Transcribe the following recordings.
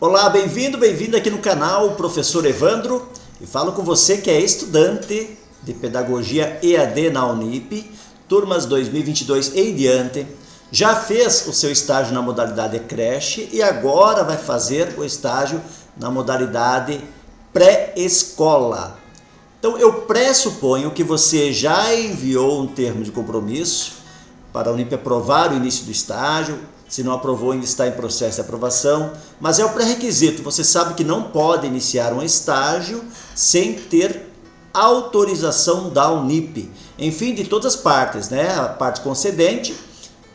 Olá, bem-vindo aqui no canal Professor Evandro e falo com você que é estudante de Pedagogia EAD na Unip, turmas 2022 em diante, já fez o seu estágio na modalidade creche e agora vai fazer o estágio na modalidade pré-escola. Então eu pressuponho que você já enviou um termo de compromisso para a Unip aprovar o início do estágio. Se não aprovou, ainda está em processo de aprovação, mas é o pré-requisito. Você sabe que não pode iniciar um estágio sem ter autorização da Unip, enfim, de todas as partes, né? A parte concedente,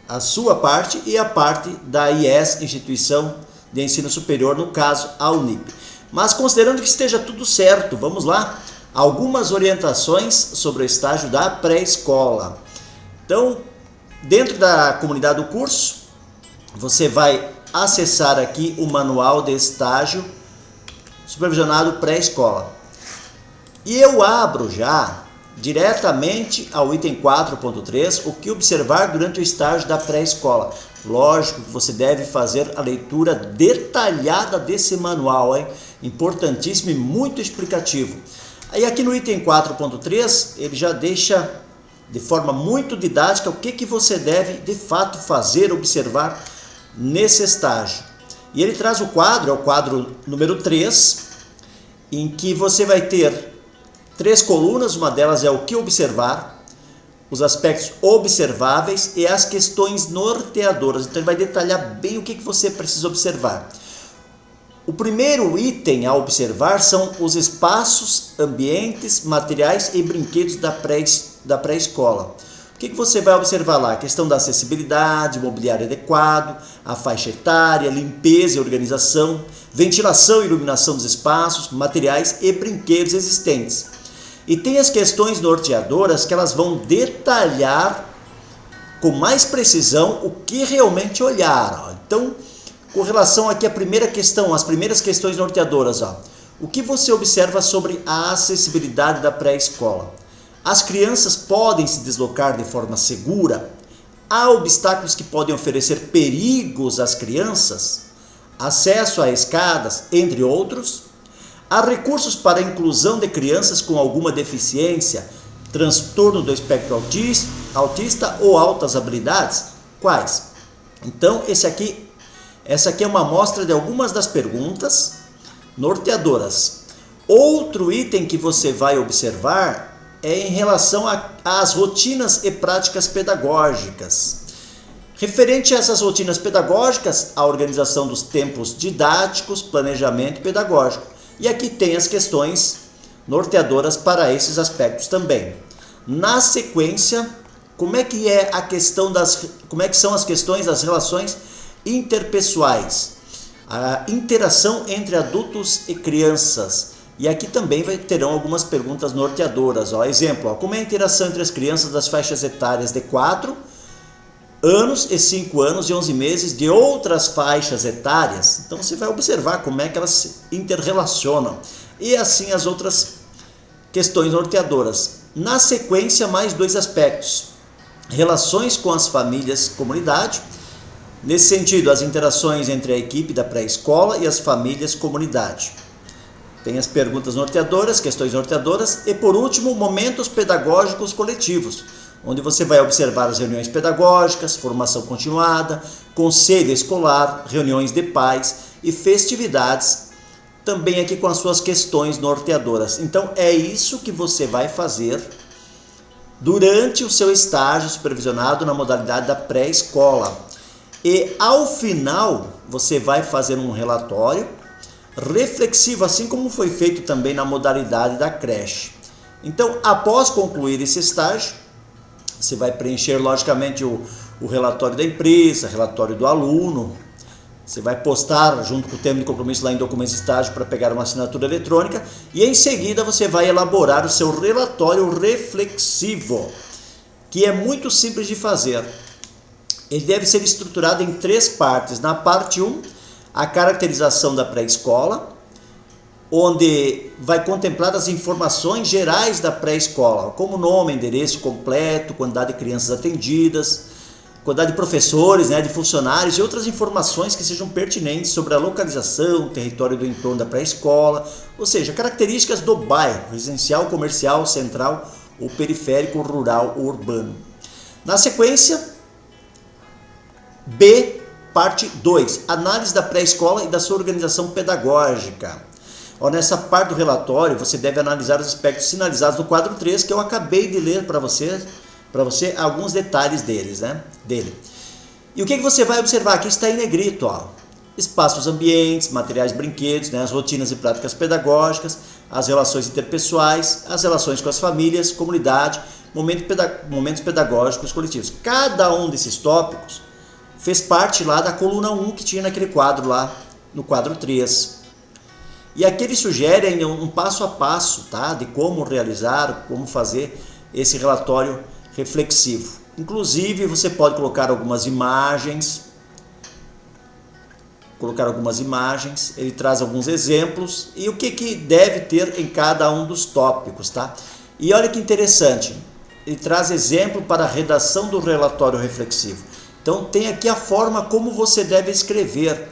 a sua parte e a parte da IES, Instituição de Ensino Superior, no caso, a Unip. Mas considerando que esteja tudo certo, vamos lá, algumas orientações sobre o estágio da pré-escola. Então, dentro da comunidade do curso, você vai acessar aqui o manual de estágio supervisionado pré-escola. E eu abro já diretamente ao item 4.3, o que observar durante o estágio da pré-escola. Lógico que você deve fazer a leitura detalhada desse manual, hein? Importantíssimo e muito explicativo. Aí aqui no item 4.3, ele já deixa de forma muito didática o que você deve de fato fazer, observar nesse estágio. E ele traz o quadro, é o quadro número 3, em que você vai ter 3 colunas, uma delas é o que observar, os aspectos observáveis e as questões norteadoras. Então ele vai detalhar bem o que você precisa observar. O primeiro item a observar são os espaços, ambientes, materiais e brinquedos da pré-escola. O que você vai observar lá? A questão da acessibilidade, mobiliário adequado, a faixa etária, limpeza e organização, ventilação e iluminação dos espaços, materiais e brinquedos existentes. E tem as questões norteadoras que elas vão detalhar com mais precisão o que realmente olhar. Então, com relação aqui à primeira questão, as primeiras questões norteadoras, o que você observa sobre a acessibilidade da pré-escola? As crianças podem se deslocar de forma segura? Há obstáculos que podem oferecer perigos às crianças? Acesso a escadas, entre outros? Há recursos para a inclusão de crianças com alguma deficiência, transtorno do espectro autista ou altas habilidades? Quais? Então, essa aqui é uma amostra de algumas das perguntas norteadoras. Outro item que você vai observar é em relação às rotinas e práticas pedagógicas. Referente a essas rotinas pedagógicas, a organização dos tempos didáticos, planejamento pedagógico. E aqui tem as questões norteadoras para esses aspectos também. Na sequência, como é que são as questões das relações interpessoais? A interação entre adultos e crianças. E aqui também terão algumas perguntas norteadoras. Exemplo, como é a interação entre as crianças das faixas etárias de 4 anos e 5 anos e 11 meses de outras faixas etárias? Então você vai observar como é que elas se interrelacionam. E assim as outras questões norteadoras. Na sequência, mais 2 aspectos. Relações com as famílias, comunidade. Nesse sentido, as interações entre a equipe da pré-escola e as famílias, comunidade. Tem as perguntas norteadoras, questões norteadoras e, por último, momentos pedagógicos coletivos, onde você vai observar as reuniões pedagógicas, formação continuada, conselho escolar, reuniões de pais e festividades, também aqui com as suas questões norteadoras. Então, é isso que você vai fazer durante o seu estágio supervisionado na modalidade da pré-escola. E, ao final, você vai fazer um relatório reflexivo, assim como foi feito também na modalidade da creche. Então, após concluir esse estágio, você vai preencher, logicamente, o relatório da empresa, relatório do aluno, você vai postar junto com o termo de compromisso lá em documentos de estágio para pegar uma assinatura eletrônica e, em seguida, você vai elaborar o seu relatório reflexivo, que é muito simples de fazer. Ele deve ser estruturado em 3 partes. Na parte 1, a caracterização da pré-escola, onde vai contemplar as informações gerais da pré-escola, como nome, endereço completo, quantidade de crianças atendidas, quantidade de professores, né, de funcionários e outras informações que sejam pertinentes sobre a localização, território do entorno da pré-escola, ou seja, características do bairro, residencial, comercial, central ou periférico, rural ou urbano. Na sequência, B, parte 2, análise da pré-escola e da sua organização pedagógica. Nessa parte do relatório, você deve analisar os aspectos sinalizados no quadro 3, que eu acabei de ler para você alguns detalhes dele. E o que você vai observar? Aqui está em negrito, espaços ambientes, materiais, brinquedos, né, as rotinas e práticas pedagógicas, as relações interpessoais, as relações com as famílias, comunidade, momentos pedagógicos coletivos. Cada um desses tópicos fez parte lá da coluna 1 que tinha naquele quadro lá, no quadro 3. E aqui ele sugere ainda um passo a passo, tá, de como realizar, como fazer esse relatório reflexivo. Inclusive, você pode colocar algumas imagens, ele traz alguns exemplos e o que deve ter em cada um dos tópicos, tá? E olha que interessante, ele traz exemplo para a redação do relatório reflexivo. Então tem aqui a forma como você deve escrever.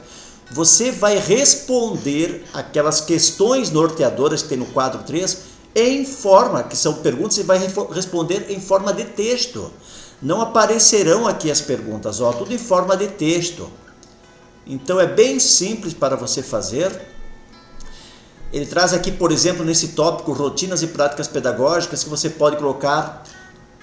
Você vai responder aquelas questões norteadoras que tem no quadro 3 em forma, que são perguntas, e vai responder em forma de texto. Não aparecerão aqui as perguntas, tudo em forma de texto. Então é bem simples para você fazer. Ele traz aqui, por exemplo, nesse tópico, rotinas e práticas pedagógicas, que você pode colocar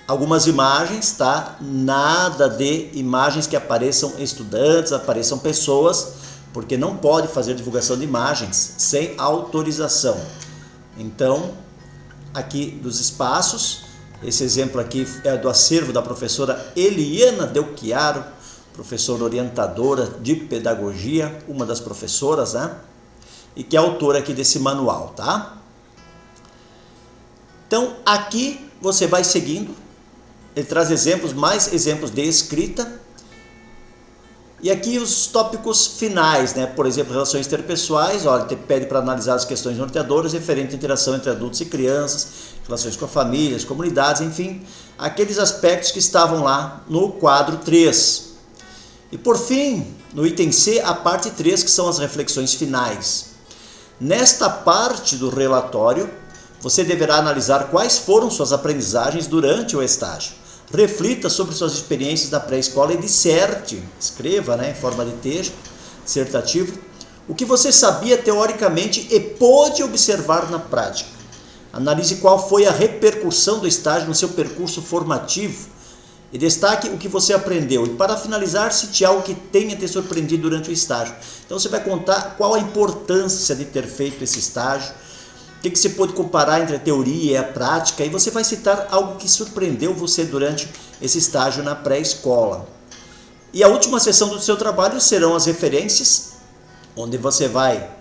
algumas imagens, tá? Nada de imagens que apareçam estudantes, apareçam pessoas, porque não pode fazer divulgação de imagens sem autorização. Então, aqui dos espaços, esse exemplo aqui é do acervo da professora Eliana Del Chiaro, professora orientadora de pedagogia, uma das professoras, né? E que é autora aqui desse manual, tá? Então, aqui você vai seguindo, ele traz mais exemplos de escrita. E aqui os tópicos finais, né? Por exemplo, relações interpessoais, ele pede para analisar as questões norteadoras referente à interação entre adultos e crianças, relações com a família, as comunidades, enfim, aqueles aspectos que estavam lá no quadro 3. E por fim, no item C, a parte 3, que são as reflexões finais. Nesta parte do relatório, você deverá analisar quais foram suas aprendizagens durante o estágio. Reflita sobre suas experiências na pré-escola e disserte, escreva, né, em forma de texto, dissertativo, o que você sabia teoricamente e pôde observar na prática. Analise qual foi a repercussão do estágio no seu percurso formativo e destaque o que você aprendeu. E para finalizar, cite algo que tenha te surpreendido durante o estágio. Então você vai contar qual a importância de ter feito esse estágio, o que você pode comparar entre a teoria e a prática, e você vai citar algo que surpreendeu você durante esse estágio na pré-escola. E a última sessão do seu trabalho serão as referências, onde você vai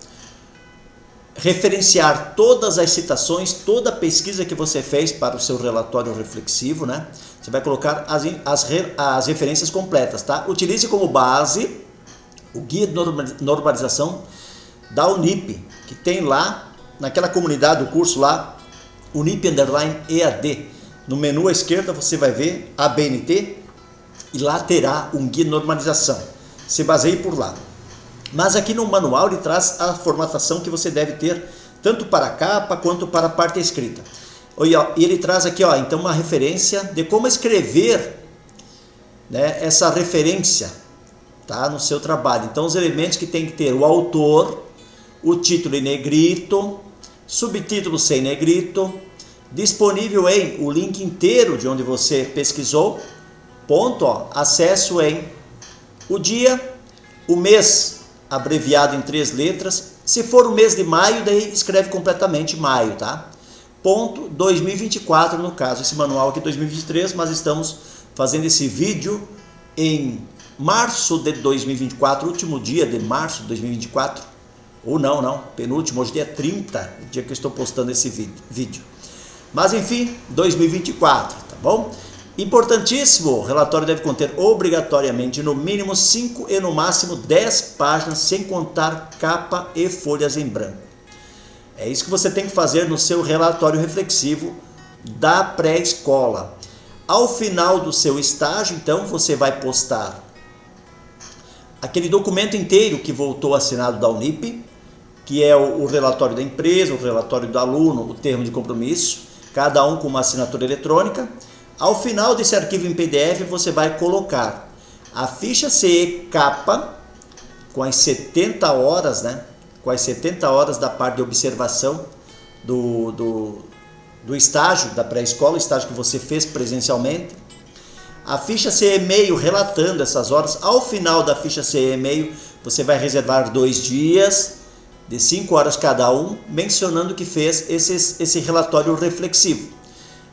referenciar todas as citações, toda a pesquisa que você fez para o seu relatório reflexivo, né? Você vai colocar as referências completas, tá? Utilize como base o Guia de Normalização da Unip, que tem lá naquela comunidade do curso lá, Unip_EAD. No menu à esquerda você vai ver a BNT e lá terá um guia de normalização. Se baseie por lá. Mas aqui no manual ele traz a formatação que você deve ter tanto para a capa quanto para a parte escrita. E ele traz aqui, então, uma referência de como escrever, né, essa referência, tá, no seu trabalho. Então, os elementos que tem que ter: o autor, o título em negrito, subtítulo sem negrito, disponível em o link inteiro de onde você pesquisou, acesso em o dia, o mês abreviado em 3 letras, se for o mês de maio, daí escreve completamente maio, tá? 2024, no caso, esse manual aqui é 2023, mas estamos fazendo esse vídeo em março de 2024, último dia de março de 2024, ou não, penúltimo, hoje é dia 30, o dia que eu estou postando esse vídeo. Mas enfim, 2024, tá bom? Importantíssimo, o relatório deve conter obrigatoriamente no mínimo 5 e no máximo 10 páginas, sem contar capa e folhas em branco. É isso que você tem que fazer no seu relatório reflexivo da pré-escola. Ao final do seu estágio, então, você vai postar aquele documento inteiro que voltou assinado da Unip, que é o relatório da empresa, o relatório do aluno, o termo de compromisso, cada um com uma assinatura eletrônica. Ao final desse arquivo em PDF, você vai colocar a ficha CE capa com as 70 horas, né? Com as 70 horas da parte de observação do estágio da pré-escola, o estágio que você fez presencialmente. A ficha CE e-mail relatando essas horas. Ao final da ficha CE e-mail, você vai reservar 2 dias, de 5 horas cada um, mencionando que fez esse relatório reflexivo.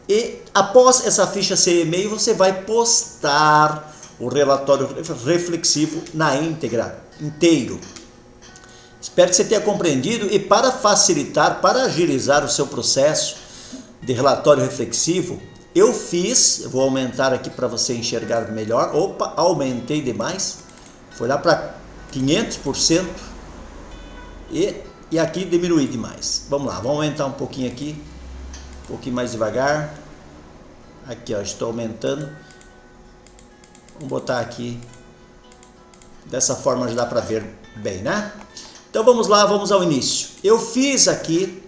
E após essa ficha CE e-mail, você vai postar o relatório reflexivo na íntegra, inteiro. Espero que você tenha compreendido, e para facilitar, para agilizar o seu processo de relatório reflexivo, eu vou aumentar aqui para você enxergar melhor. Opa, aumentei demais, foi lá para 500% e aqui diminui demais. Vamos lá, vamos aumentar um pouquinho aqui, um pouquinho mais devagar. Aqui, ó, estou aumentando. Vamos botar aqui, dessa forma já dá para ver bem, né? Então vamos lá, vamos ao início. Eu fiz aqui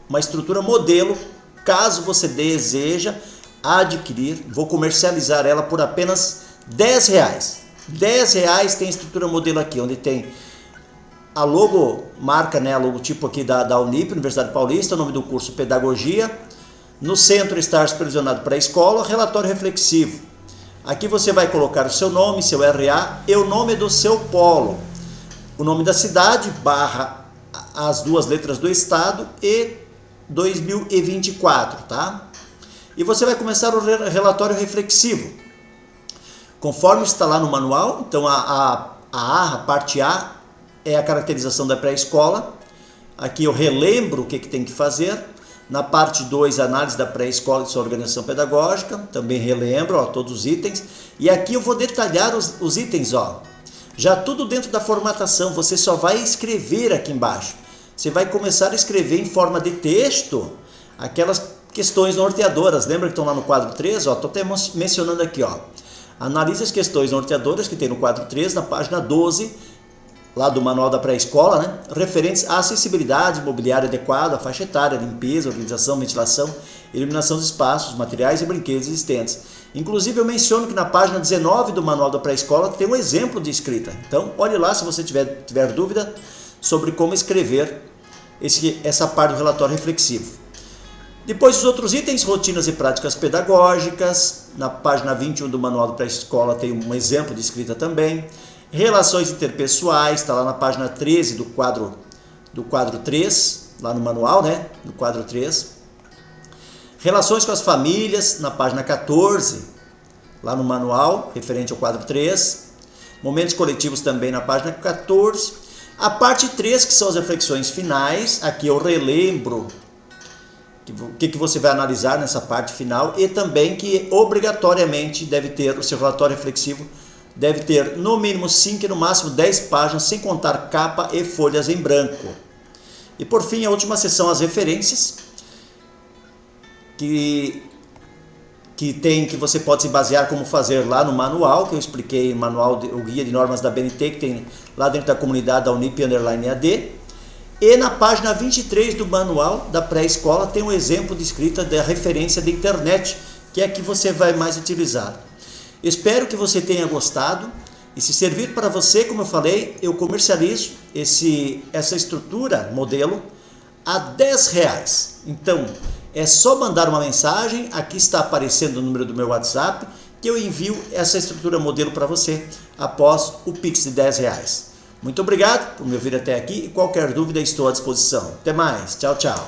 uma estrutura modelo. Caso você deseja adquirir, vou comercializar ela por apenas R$10. R$10 tem a estrutura modelo aqui, onde tem a logomarca, né, a logotipo aqui da Unip, Universidade Paulista, o nome do curso Pedagogia. No centro está supervisionado para a escola, relatório reflexivo. Aqui você vai colocar o seu nome, seu RA e o nome do seu polo. O nome da cidade, barra as 2 letras do estado e 2024, tá? E você vai começar o relatório reflexivo. Conforme está lá no manual, então a parte A é a caracterização da pré-escola. Aqui eu relembro o que tem que fazer. Na parte 2, análise da pré-escola e sua organização pedagógica. Também relembro, ó, todos os itens. E aqui eu vou detalhar os itens, ó. Já tudo dentro da formatação, você só vai escrever aqui embaixo. Você vai começar a escrever em forma de texto aquelas questões norteadoras. Lembra que estão lá no quadro 3? Estou até mencionando aqui, ó. Analise as questões norteadoras que tem no quadro 3, na página 12, lá do manual da pré-escola, né? Referentes à acessibilidade, mobiliário adequado, à faixa etária, limpeza, organização, ventilação, iluminação dos espaços, materiais e brinquedos existentes. Inclusive eu menciono que na página 19 do manual da pré-escola tem um exemplo de escrita. Então olhe lá se você tiver dúvida sobre como escrever essa parte do relatório reflexivo. Depois os outros itens, rotinas e práticas pedagógicas. Na página 21 do manual da pré-escola tem um exemplo de escrita também. Relações interpessoais, está lá na página 13 do quadro 3, lá no manual, né? No quadro 3. Relações com as famílias, na página 14, lá no manual, referente ao quadro 3. Momentos coletivos também na página 14. A parte 3, que são as reflexões finais, aqui eu relembro o que você vai analisar nessa parte final, e também que obrigatoriamente deve ter o seu relatório reflexivo, deve ter no mínimo 5 e no máximo 10 páginas, sem contar capa e folhas em branco. E por fim, a última seção, as referências, que você pode se basear como fazer lá no manual, que eu expliquei, o guia de normas da BNT, que tem lá dentro da comunidade da Unip_AD. E na página 23 do manual da pré-escola tem um exemplo de escrita da referência da internet, que é a que você vai mais utilizar. Espero que você tenha gostado, e se servir para você, como eu falei, eu comercializo essa estrutura modelo a R$10. Então, é só mandar uma mensagem, aqui está aparecendo o número do meu WhatsApp, que eu envio essa estrutura modelo para você após o Pix de R$10. Muito obrigado por me ouvir até aqui, e qualquer dúvida estou à disposição. Até mais, tchau, tchau.